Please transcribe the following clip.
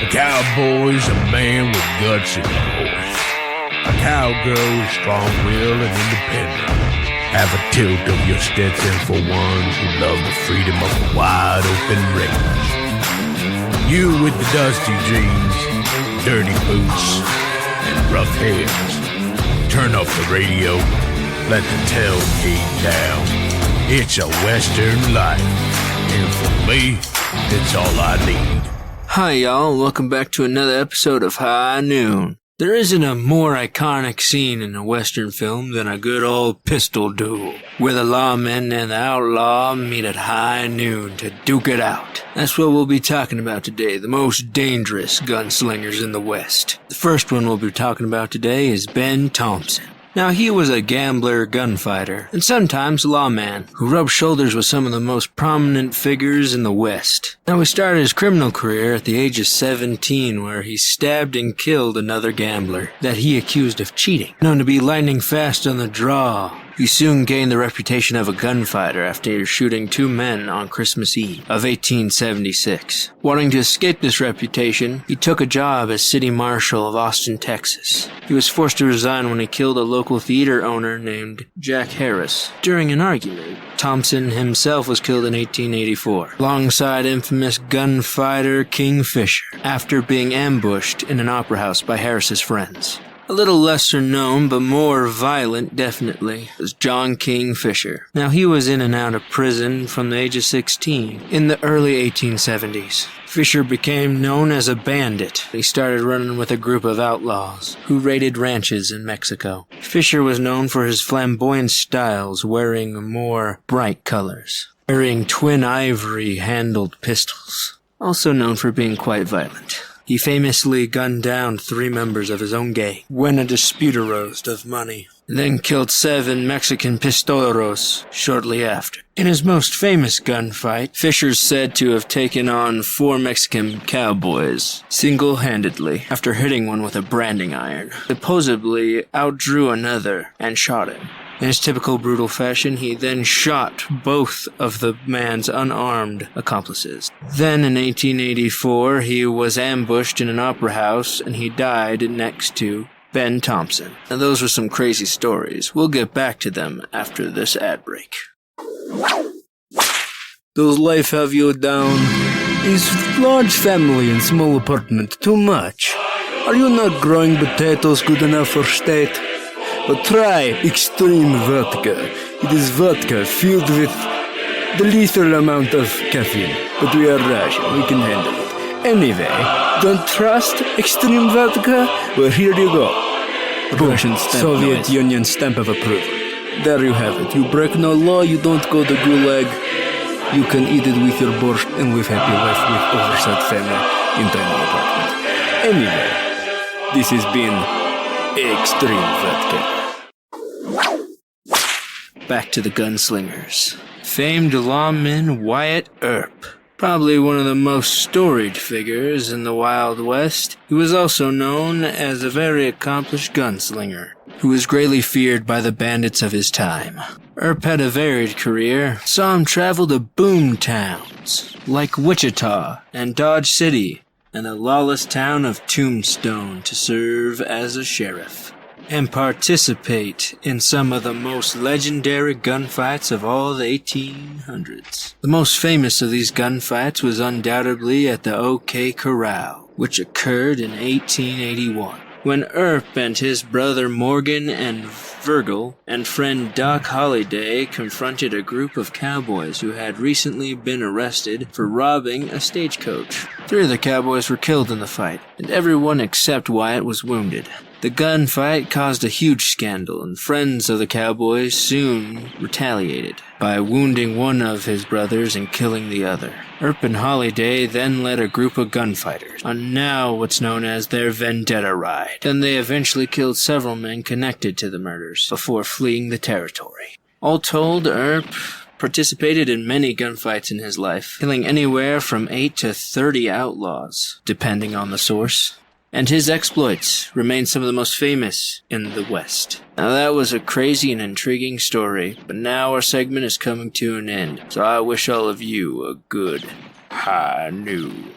A cowboy's a man with guts and a horse. A cowgirl is strong-willed and independent. Have a tilt of your Stetson for ones who love the freedom of a wide-open range. You with the dusty jeans, dirty boots, and rough hairs. Turn off the radio, let the tailgate down. It's a Western life, and for me, it's all I need. Hi y'all, welcome back to another episode of High Noon. There isn't a more iconic scene in a Western film than a good old pistol duel, where the lawmen and the outlaw meet at high noon to duke it out. That's what we'll be talking about today, the most dangerous gunslingers in the West. The first one we'll be talking about today is Ben Thompson. Now, he was a gambler, gunfighter, and sometimes lawman who rubbed shoulders with some of the most prominent figures in the West. Now, he started his criminal career at the age of 17, where he stabbed and killed another gambler that he accused of cheating. Known to be lightning fast on the draw, he soon gained the reputation of a gunfighter after shooting two men on Christmas Eve of 1876. Wanting to escape this reputation, he took a job as city marshal of Austin, Texas. He was forced to resign when he killed a local theater owner named Jack Harris during an argument. Thompson himself was killed in 1884, alongside infamous gunfighter King Fisher, after being ambushed in an opera house by Harris's friends. A little lesser known, but more violent, definitely, was John King Fisher. Now, he was in and out of prison from the age of 16 in the early 1870s. Fisher became known as a bandit. He started running with a group of outlaws who raided ranches in Mexico. Fisher was known for his flamboyant styles, wearing more bright colors, carrying twin ivory-handled pistols. Also known for being quite violent. He famously gunned down 3 members of his own gang when a dispute arose of money, and then killed 7 Mexican pistoleros shortly after. In his most famous gunfight, Fisher's said to have taken on 4 Mexican cowboys single-handedly after hitting one with a branding iron. Supposedly outdrew another and shot him. In his typical brutal fashion, he then shot both of the man's unarmed accomplices. Then in 1884, he was ambushed in an opera house and he died next to Ben Thompson. Now those were some crazy stories. We'll get back to them after this ad break. Does life have you down? Is large family and small apartment too much? Are you not growing potatoes good enough for state? But try extreme vodka. It is vodka filled with the lethal amount of caffeine. But we are Russian, we can handle it. Anyway, don't trust extreme vodka? Well, here you go. Russian stamp Soviet noise. Union stamp of approval. There you have it. You break no law, you don't go to gulag. You can eat it with your borscht and live happy life with oversized family in tiny apartment. Anyway, this has been Extreme Vodka. Back to the gunslingers. Famed lawman Wyatt Earp. Probably one of the most storied figures in the Wild West. He was also known as a very accomplished gunslinger, who was greatly feared by the bandits of his time. Earp had a varied career. Saw him travel to boom towns like Wichita and Dodge City, and the lawless town of Tombstone to serve as a sheriff, and participate in some of the most legendary gunfights of all the 1800s. The most famous of these gunfights was undoubtedly at the OK Corral, which occurred in 1881, when Earp and his brother Morgan and Virgil and friend Doc Holliday confronted a group of cowboys who had recently been arrested for robbing a stagecoach. 3 of the cowboys were killed in the fight, and everyone except Wyatt was wounded. The gunfight caused a huge scandal, and friends of the cowboys soon retaliated by wounding one of his brothers and killing the other. Earp and Holliday then led a group of gunfighters on now what's known as their vendetta ride. Then they eventually killed several men connected to the murders before fleeing the territory. All told, Earp participated in many gunfights in his life, killing anywhere from 8 to 30 outlaws, depending on the source. And his exploits remain some of the most famous in the West. Now that was a crazy and intriguing story, but now our segment is coming to an end, so I wish all of you a good high noon.